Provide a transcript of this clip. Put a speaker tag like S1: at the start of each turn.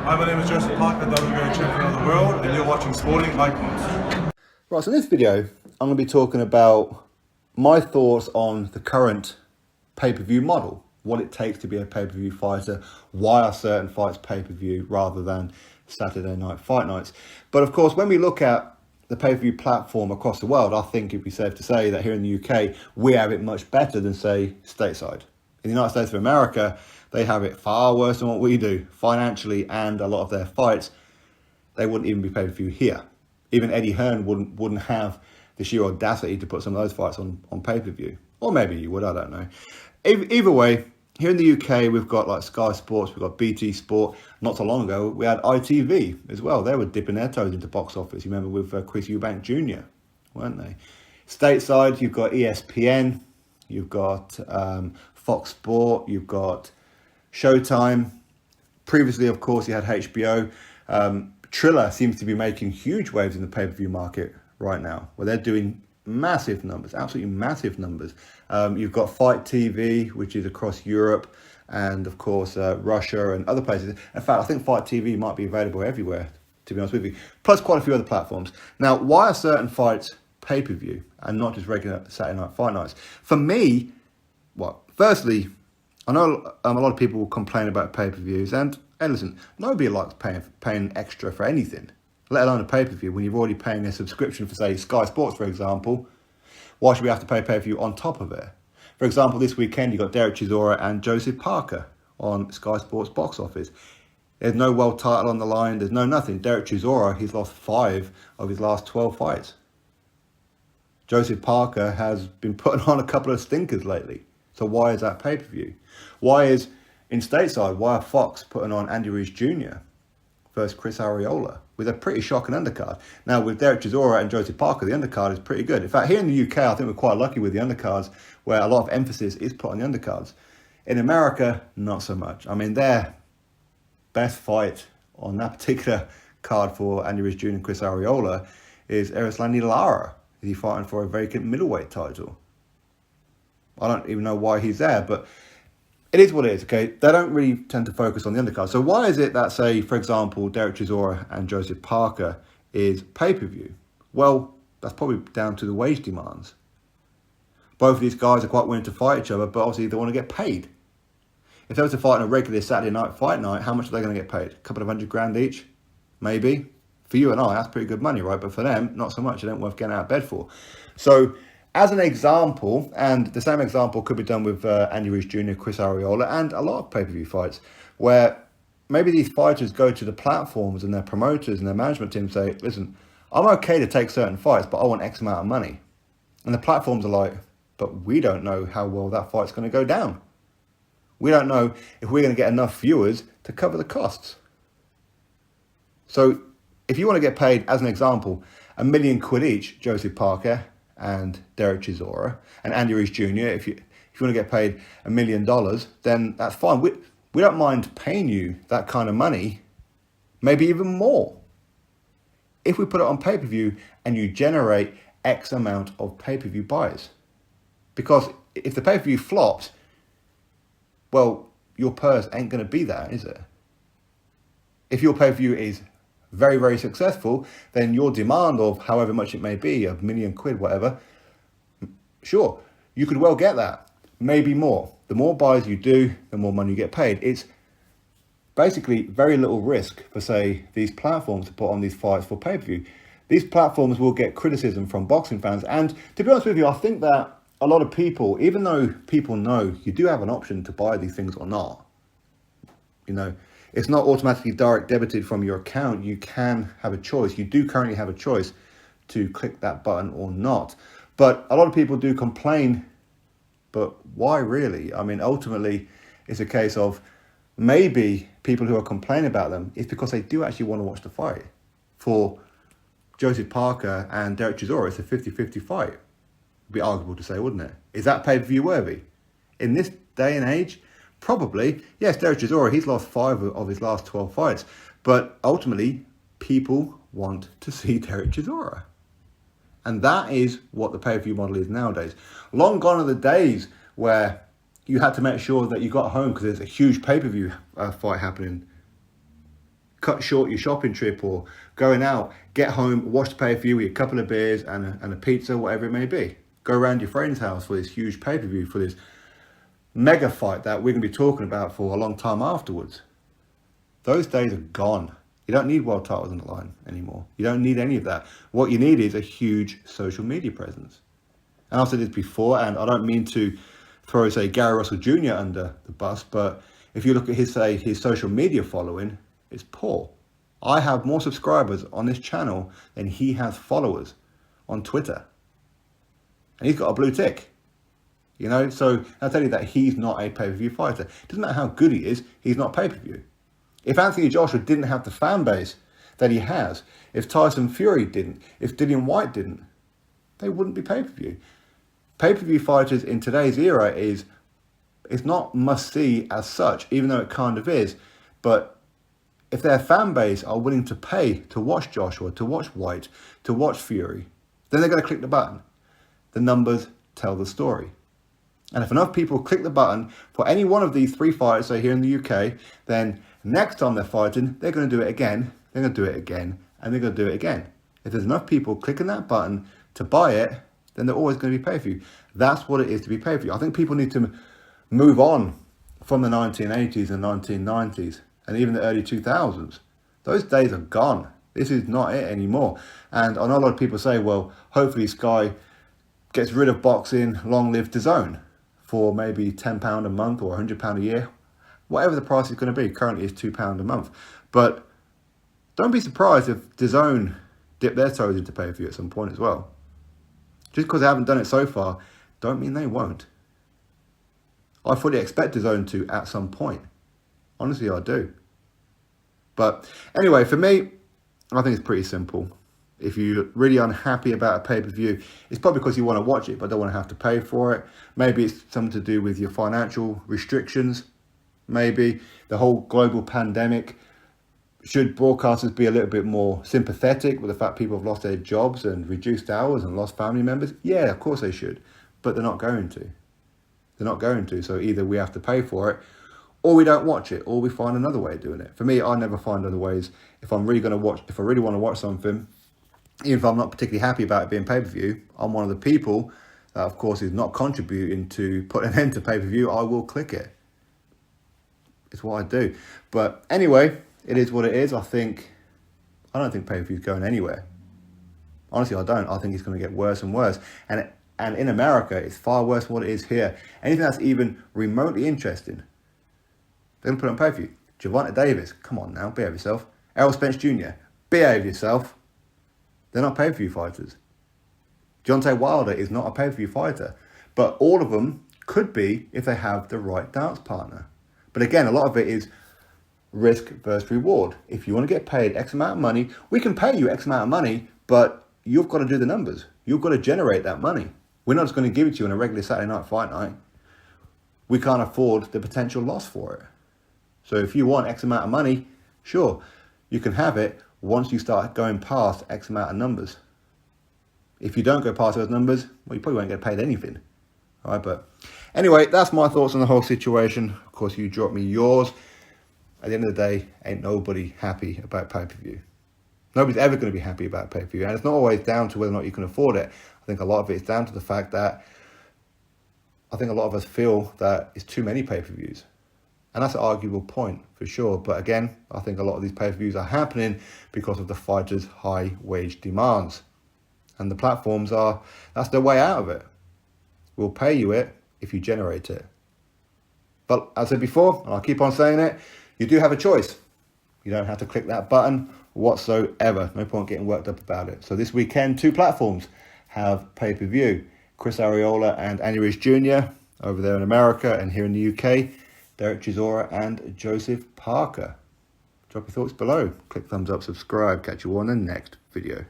S1: Hi, my name is Joseph Parker, WBO champion of the world, and you're watching Sporting Icons.
S2: Right, so in this video, I'm going to be talking about my thoughts on the current pay-per-view model, what it takes to be a pay-per-view fighter, why are certain fights pay-per-view rather than Saturday night fight nights. But of course, when we look at the pay-per-view platform across the world, I think it'd be safe to say that here in the UK, we have it much better than, say, stateside. In the United States of America, they have it far worse than what we do financially, and a lot of their fights, they wouldn't even be pay-per-view here. Even Eddie Hearn wouldn't have the sheer audacity to put some of those fights on pay-per-view. Or maybe he would, I don't know. Either way, here in the UK, we've got like Sky Sports, we've got BT Sport. Not so long ago, we had ITV as well. They were dipping their toes into BoxOffice. You remember with Chris Eubank Jr., weren't they? Stateside, you've got ESPN, you've got Fox Sport, you've got Showtime. Previously, of course, you had HBO. Triller seems to be making huge waves in the pay-per-view market right now, where they're doing massive numbers, absolutely massive numbers. You've got Fight TV, which is across Europe, and of course Russia and other places. In fact, I think Fight TV might be available everywhere, to be honest with you, plus quite a few other platforms. Now, why are certain fights pay-per-view and not just regular Saturday night fight nights? For me, firstly, I know a lot of people will complain about pay-per-views, and hey, listen, nobody likes paying extra for anything, let alone a pay-per-view, when you're already paying a subscription for, say, Sky Sports, for example. Why should we have to pay pay-per-view on top of it? For example, this weekend, you got Derek Chisora and Joseph Parker on Sky Sports BoxOffice. There's no world title on the line. There's no nothing. Derek Chisora, he's lost 5 of his last 12 fights. Joseph Parker has been putting on a couple of stinkers lately. So why is that pay-per-view? Why is, in stateside, why are Fox putting on Andy Ruiz Jr. versus Chris Arreola with a pretty shocking undercard? Now, with Derek Chisora and Joseph Parker, the undercard is pretty good. In fact, here in the UK, I think we're quite lucky with the undercards, where a lot of emphasis is put on the undercards. In America, not so much. I mean, their best fight on that particular card for Andy Ruiz Jr. and Chris Arreola is Erislandy Lara. He's fighting for a vacant middleweight title. I don't even know why he's there, but it is what it is, okay? They don't really tend to focus on the undercard. So why is it that, say, for example, Derek Chisora and Joseph Parker is pay-per-view? Well, that's probably down to the wage demands. Both of these guys are quite willing to fight each other, but obviously they want to get paid. If they were to fight on a regular Saturday night fight night, how much are they going to get paid? A couple of $100,000 each? Maybe. For you and I, that's pretty good money, right? But for them, not so much. It ain't worth getting out of bed for. So, as an example, and the same example could be done with Andy Ruiz Jr., Chris Arreola, and a lot of pay-per-view fights, where maybe these fighters go to the platforms and their promoters and their management team say, listen, I'm okay to take certain fights, but I want X amount of money. And the platforms are like, but we don't know how well that fight's going to go down. We don't know if we're going to get enough viewers to cover the costs. So if you want to get paid, as an example, £1 million each, Joseph Parker and Derek Chisora, and Andy Ruiz Jr., if you want to get paid $1 million, then that's fine. We don't mind paying you that kind of money, maybe even more, if we put it on pay-per-view and you generate X amount of pay-per-view buyers. Because if the pay-per-view flops, well, your purse ain't going to be there, is it? If your pay-per-view is very, very successful, then your demand of however much it may be, £1 million, whatever, sure, you could well get that, maybe more. The more buys you do, the more money you get paid. It's basically very little risk for, say, these platforms to put on these fights for pay-per-view. These platforms will get criticism from boxing fans, and to be honest with you, I think that a lot of people, even though people know you do have an option to buy these things or not, you know, it's not automatically direct debited from your account. You can have a choice. You do currently have a choice to click that button or not. But a lot of people do complain, but why really? I mean, ultimately, it's a case of maybe people who are complaining about them, it's because they do actually want to watch the fight. For Joseph Parker and Derek Chisora, it's a 50-50 fight. It'd be arguable to say, wouldn't it? Is that pay-per-view worthy? In this day and age, probably. Yes, Derek Chisora, he's lost 5 of his last 12 fights. But ultimately, people want to see Derek Chisora. And that is what the pay-per-view model is nowadays. Long gone are the days where you had to make sure that you got home because there's a huge pay-per-view fight happening. cut short your shopping trip or going out, get home, watch the pay-per-view with a couple of beers and a pizza, whatever it may be. Go around your friend's house for this huge pay-per-view, for this mega fight that we're going to be talking about for a long time afterwards. Those days are gone. You don't need world titles on the line anymore. You don't need any of that. What you need is a huge social media presence. And I've said this before, and I don't mean to throw, say, Gary Russell Jr. under the bus, but if you look at his social media following, it's poor. I have more subscribers on this channel than he has followers on Twitter. And he's got a blue tick. You know, so I'll tell you that he's not a pay-per-view fighter. It doesn't matter how good he is, he's not pay-per-view. If Anthony Joshua didn't have the fan base that he has, if Tyson Fury didn't, if Dillian White didn't, they wouldn't be pay-per-view. Pay-per-view fighters in today's era it's not must-see as such, even though it kind of is. But if their fan base are willing to pay to watch Joshua, to watch White, to watch Fury, then they're going to click the button. The numbers tell the story. And if enough people click the button for any one of these three fighters, say here in the UK, then next time they're fighting, they're going to do it again, they're going to do it again, and they're going to do it again. If there's enough people clicking that button to buy it, then they're always going to be pay-per-view. That's what it is to be pay-per-view. I think people need to move on from the 1980s and 1990s and even the early 2000s. Those days are gone. This is not it anymore. And I know a lot of people say, well, hopefully Sky gets rid of boxing, long live DAZN, for maybe £10 a month or £100 a year. Whatever the price is going to be. Currently it's £2 a month. But don't be surprised if DAZN dip their toes into pay-per-view at some point as well. Just because they haven't done it so far, don't mean they won't. I fully expect DAZN to at some point. Honestly, I do. But anyway, for me, I think it's pretty simple. If you're really unhappy about a pay-per-view, it's probably because you want to watch it but don't want to have to pay for it. Maybe it's something to do with your financial restrictions. Maybe the whole global pandemic. Should broadcasters be a little bit more sympathetic with the fact people have lost their jobs and reduced hours and lost family members? Yeah, of course they should. But they're not going to. They're not going to. So either we have to pay for it, or we don't watch it, or we find another way of doing it. For me, I never find other ways. If I really want to watch something, even if I'm not particularly happy about it being pay-per-view, I'm one of the people that, of course, is not contributing to put an end to pay-per-view. I will click it. It's what I do. But anyway, it is what it is. I don't think pay-per-view is going anywhere. Honestly, I don't. I think it's going to get worse and worse. And in America, it's far worse than what it is here. Anything that's even remotely interesting, they're going to put it on pay-per-view. Gervonta Davis, come on now, behave yourself. Errol Spence Jr., behave yourself. They're not pay-per-view fighters. Deontay Wilder is not a pay-per-view fighter. But all of them could be if they have the right dance partner. But again, a lot of it is risk versus reward. If you want to get paid X amount of money, we can pay you X amount of money, but you've got to do the numbers. You've got to generate that money. We're not just going to give it to you on a regular Saturday night fight night. We can't afford the potential loss for it. So if you want X amount of money, sure, you can have it once you start going past X amount of numbers. If you don't go past those numbers, well, you probably won't get paid anything. All right, but anyway, that's my thoughts on the whole situation. Of course, you drop me yours. At the end of the day, ain't nobody happy about pay-per-view. Nobody's ever going to be happy about pay-per-view. And it's not always down to whether or not you can afford it. I think a lot of it is down to the fact that I think a lot of us feel that it's too many pay-per-views. And that's an arguable point, for sure. But again, I think a lot of these pay-per-views are happening because of the fighters' high wage demands. And the platforms that's their way out of it. We'll pay you it if you generate it. But as I said before, and I'll keep on saying it, you do have a choice. You don't have to click that button whatsoever. No point getting worked up about it. So this weekend, 2 platforms have pay-per-view. Chris Arreola and Anurish Jr. over there in America, and here in the UK, Derek Chisora and Joseph Parker. Drop your thoughts below. Click thumbs up, subscribe. Catch you on the next video.